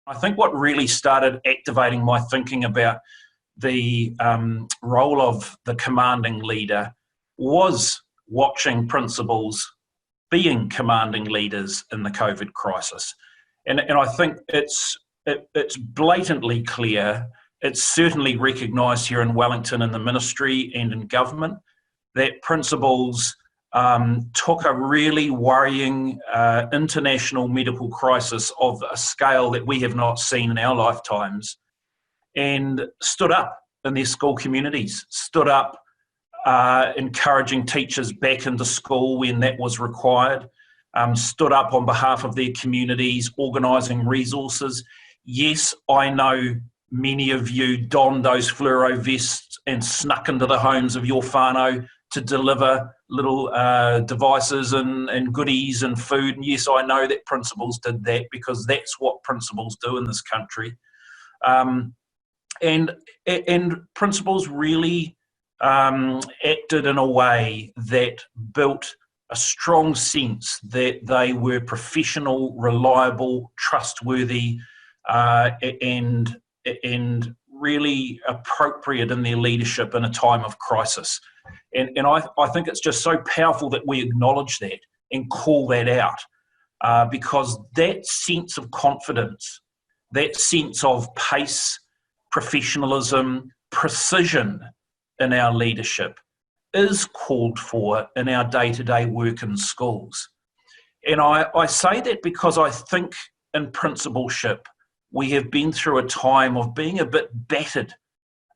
I think what really started activating my thinking about the role of the commanding leader was watching principals being commanding leaders in the COVID crisis. And I think it's blatantly clear, it's certainly recognised here in Wellington in the ministry and in government, that principals took a really worrying international medical crisis of a scale that we have not seen in our lifetimes and stood up in their school communities, stood up encouraging teachers back into school when that was required, stood up on behalf of their communities, organising resources. Yes, I know many of you donned those fluoro vests and snuck into the homes of your whānau to deliver little devices and goodies and food. And yes, I know that principals did that because that's what principals do in this country. And principals really acted in a way that built a strong sense that they were professional, reliable, trustworthy, and really appropriate in their leadership in a time of crisis. And I think it's just so powerful that we acknowledge that and call that out, because that sense of confidence, that sense of pace, professionalism, precision in our leadership is called for in our day-to-day work in schools. And I say that because I think in principalship, we have been through a time of being a bit battered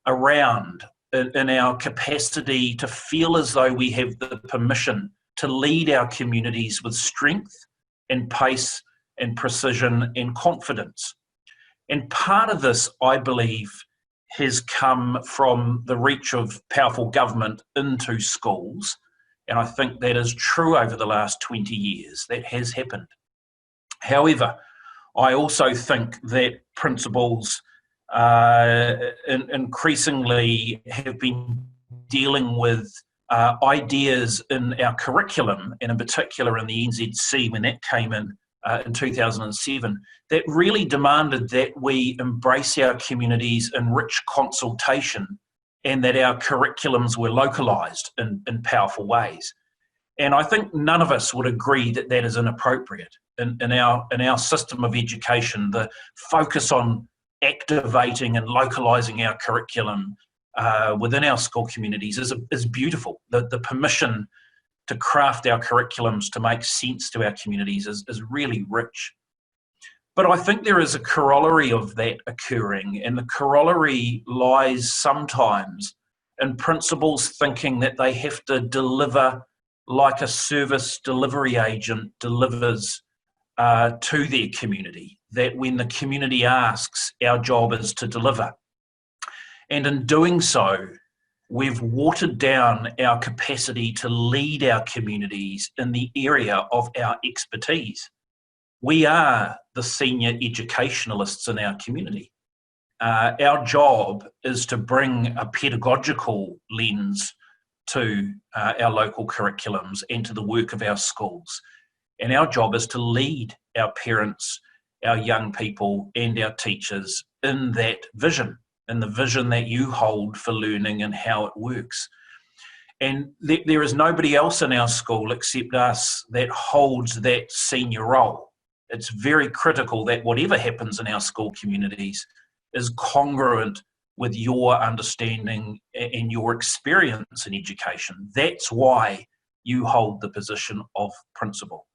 around in our capacity to feel as though we have the permission to lead our communities with strength and pace and precision and confidence. And part of this, I believe, has come from the reach of powerful government into schools. And I think that is true over the last 20 years. That has happened. However, I also think that principals increasingly have been dealing with ideas in our curriculum, and in particular in the NZC when that came in 2007, that really demanded that we embrace our communities in rich consultation and that our curriculums were localised in powerful ways. And I think none of us would agree that that is inappropriate. In our system of education, the focus on activating and localising our curriculum within our school communities is beautiful. The permission to craft our curriculums to make sense to our communities is really rich. But I think there is a corollary of that occurring, and the corollary lies sometimes in principals thinking that they have to deliver like a service delivery agent delivers to their community, that when the community asks, our job is to deliver. And in doing so, we've watered down our capacity to lead our communities in the area of our expertise. We are the senior educationalists in our community. Our job is to bring a pedagogical lens to our local curriculums and to the work of our schools. And our job is to lead our parents, our young people, and our teachers in that vision, in the vision that you hold for learning and how it works. And there is nobody else in our school except us that holds that senior role. It's very critical that whatever happens in our school communities is congruent with your understanding and your experience in education. That's why you hold the position of principal.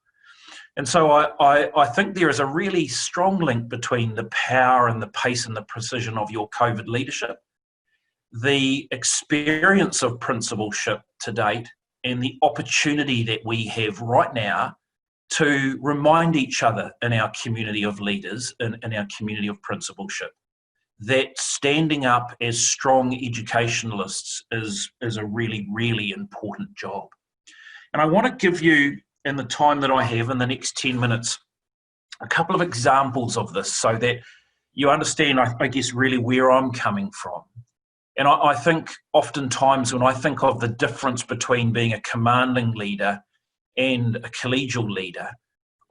And so I think there is a really strong link between the power and the pace and the precision of your COVID leadership, the experience of principalship to date, and the opportunity that we have right now to remind each other in our community of leaders, in our community of principalship, that standing up as strong educationalists is a really, really important job. And I want to give you, in the time that I have in the next 10 minutes, a couple of examples of this so that you understand, I guess, really where I'm coming from. And I think oftentimes when I think of the difference between being a commanding leader and a collegial leader,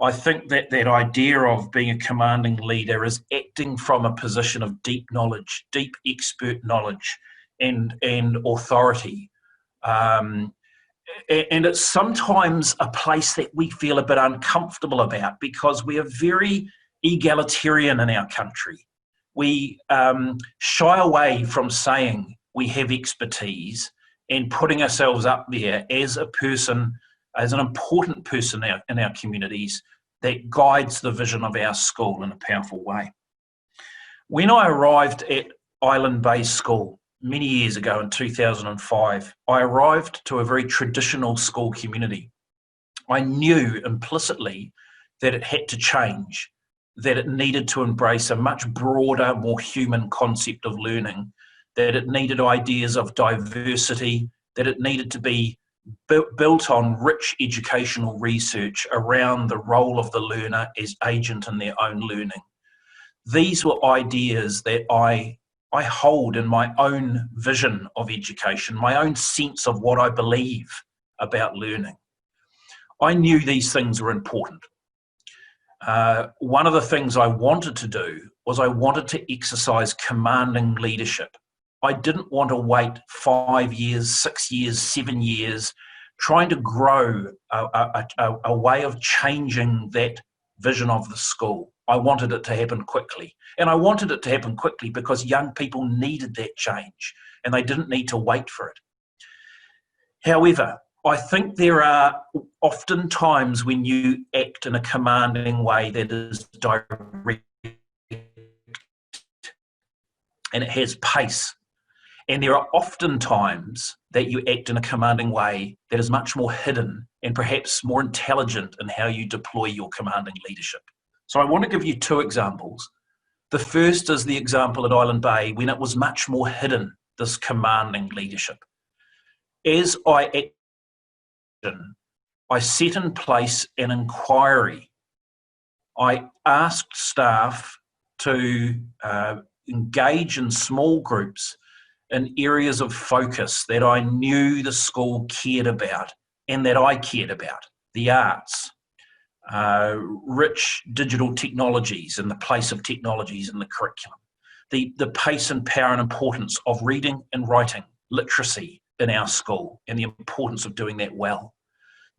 I think that that idea of being a commanding leader is acting from a position of deep knowledge, deep expert knowledge, and authority. Um, and it's sometimes a place that we feel a bit uncomfortable about because we are very egalitarian in our country. We shy away from saying we have expertise and putting ourselves up there as a person, as an important person in our communities that guides the vision of our school in a powerful way. When I arrived at Island Bay School many years ago in 2005, I arrived to a very traditional school community. I knew implicitly that it had to change, that it needed to embrace a much broader, more human concept of learning, that it needed ideas of diversity, that it needed to be built on rich educational research around the role of the learner as agent in their own learning. These were ideas that I hold in my own vision of education, my own sense of what I believe about learning. I knew these things were important. One of the things I wanted to do was I wanted to exercise commanding leadership. I didn't want to wait 5 years, 6 years, 7 years, trying to grow a way of changing that vision of the school. I wanted it to happen quickly. And I wanted it to happen quickly because young people needed that change and they didn't need to wait for it. However, I think there are often times when you act in a commanding way that is direct and it has pace. And there are often times that you act in a commanding way that is much more hidden and perhaps more intelligent in how you deploy your commanding leadership. So I want to give you two examples. The first is the example at Island Bay when it was much more hidden, this commanding leadership. As I set in place an inquiry. I asked staff to engage in small groups in areas of focus that I knew the school cared about and that I cared about: the arts, rich digital technologies and the place of technologies in the curriculum, the pace and power and importance of reading and writing, literacy in our school and the importance of doing that well,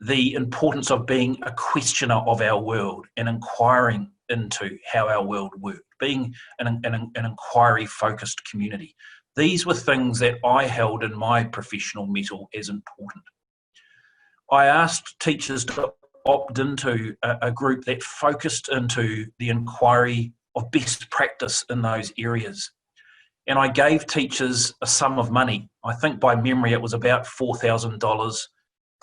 the importance of being a questioner of our world and inquiring into how our world worked, being an inquiry-focused community. These were things that I held in my professional mettle as important. I asked teachers to opt into a group that focused into the inquiry of best practice in those areas. And I gave teachers a sum of money. I think by memory it was about $4,000.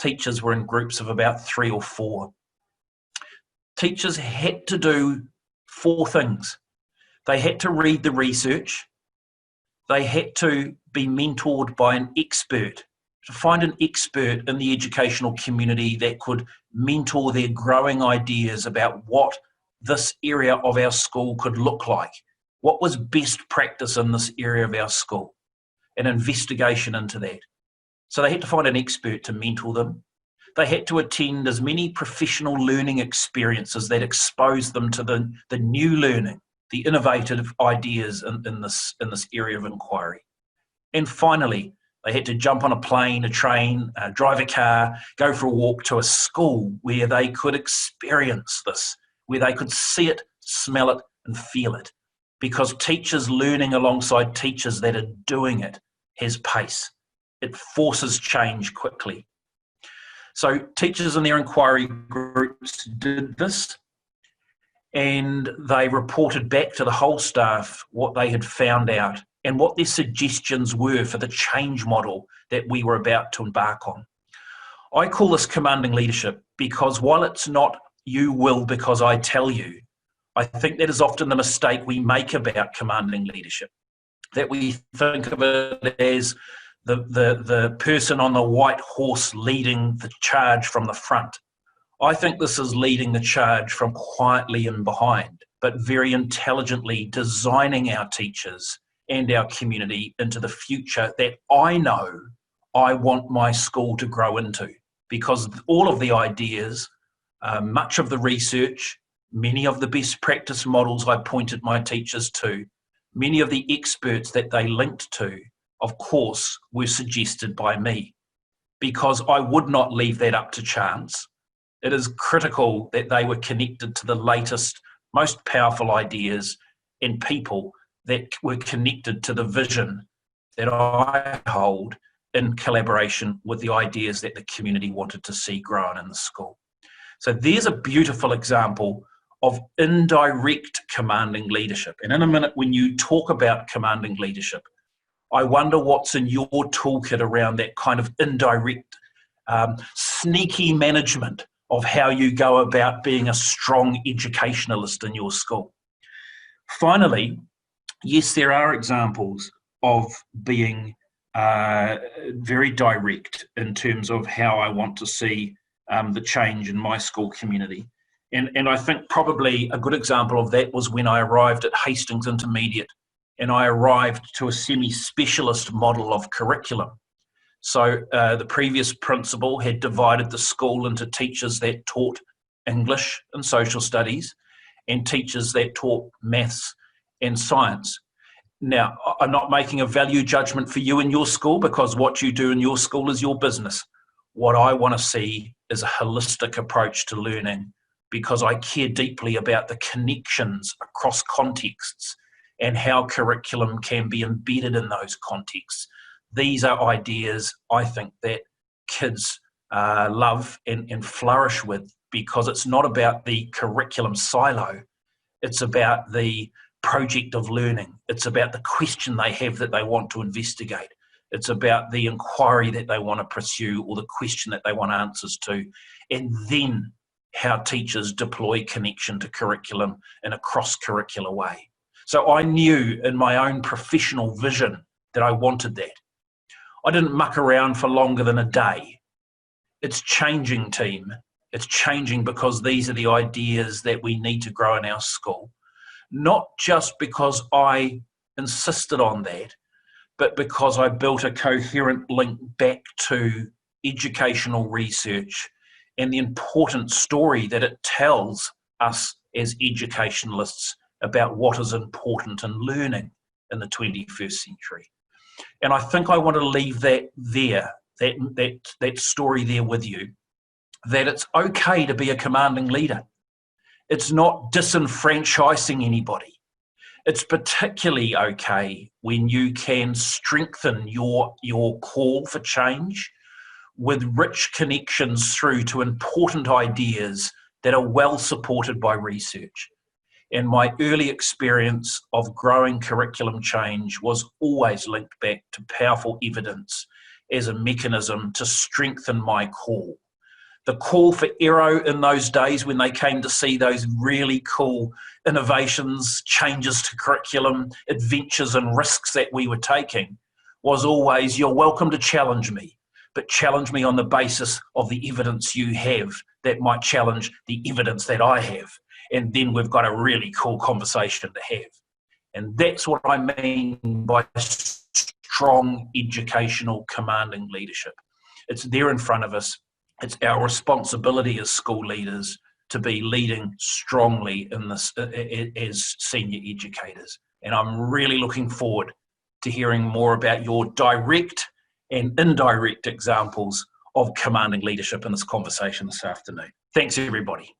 Teachers were in groups of about 3 or 4. Teachers had to do 4 things. They had to read the research. They had to be mentored by an expert, to find an expert in the educational community that could mentor their growing ideas about what this area of our school could look like. What was best practice in this area of our school? An investigation into that. So they had to find an expert to mentor them. They had to attend as many professional learning experiences that exposed them to the new learning, the innovative ideas in this area of inquiry. And finally, they had to jump on a plane, a train, drive a car, go for a walk to a school where they could experience this, where they could see it, smell it, and feel it. Because teachers learning alongside teachers that are doing it has pace. It forces change quickly. So teachers in their inquiry groups did this, and they reported back to the whole staff what they had found out and what their suggestions were for the change model that we were about to embark on. I call this commanding leadership because while it's not you will because I tell you, I think that is often the mistake we make about commanding leadership, that we think of it as the person on the white horse leading the charge from the front. I think this is leading the charge from quietly in behind, but very intelligently designing our teachers and our community into the future that I know I want my school to grow into, because all of the ideas much of the research, many of the best practice models I pointed my teachers to, many of the experts that they linked to, of course, were suggested by me, because I would not leave that up to chance. It is critical that they were connected to the latest, most powerful ideas and people that were connected to the vision that I hold in collaboration with the ideas that the community wanted to see grown in the school. So there's a beautiful example of indirect commanding leadership. And in a minute, when you talk about commanding leadership, I wonder what's in your toolkit around that kind of indirect, sneaky management of how you go about being a strong educationalist in your school. Finally, yes, there are examples of being very direct in terms of how I want to see the change in my school community. And I think probably a good example of that was when I arrived at Hastings Intermediate and I arrived to a semi-specialist model of curriculum. So the previous principal had divided the school into teachers that taught English and social studies and teachers that taught maths and science. Now, I'm not making a value judgment for you in your school, because what you do in your school is your business. What I want to see is a holistic approach to learning, because I care deeply about the connections across contexts and how curriculum can be embedded in those contexts. These are ideas I think that kids love and flourish with, because it's not about the curriculum silo. It's about the project of learning. It's about the question they have that they want to investigate. It's about the inquiry that they want to pursue, or the question that they want answers to, and then how teachers deploy connection to curriculum in a cross-curricular way. So I knew in my own professional vision that I wanted that. I didn't muck around for longer than a day. It's changing, team. It's changing because these are the ideas that we need to grow in our school. Not just because I insisted on that, but because I built a coherent link back to educational research and the important story that it tells us as educationalists about what is important in learning in the 21st century. And I think I want to leave that there, that story there with you, that it's okay to be a commanding leader. It's not disenfranchising anybody. It's particularly okay when you can strengthen your call for change with rich connections through to important ideas that are well supported by research. And my early experience of growing curriculum change was always linked back to powerful evidence as a mechanism to strengthen my call. The call for Aero in those days, when they came to see those really cool innovations, changes to curriculum, adventures and risks that we were taking, was always, you're welcome to challenge me, but challenge me on the basis of the evidence you have that might challenge the evidence that I have. And then we've got a really cool conversation to have. And that's what I mean by strong educational commanding leadership. It's there in front of us. It's our responsibility as school leaders to be leading strongly in this as senior educators. And I'm really looking forward to hearing more about your direct and indirect examples of commanding leadership in this conversation this afternoon. Thanks, everybody.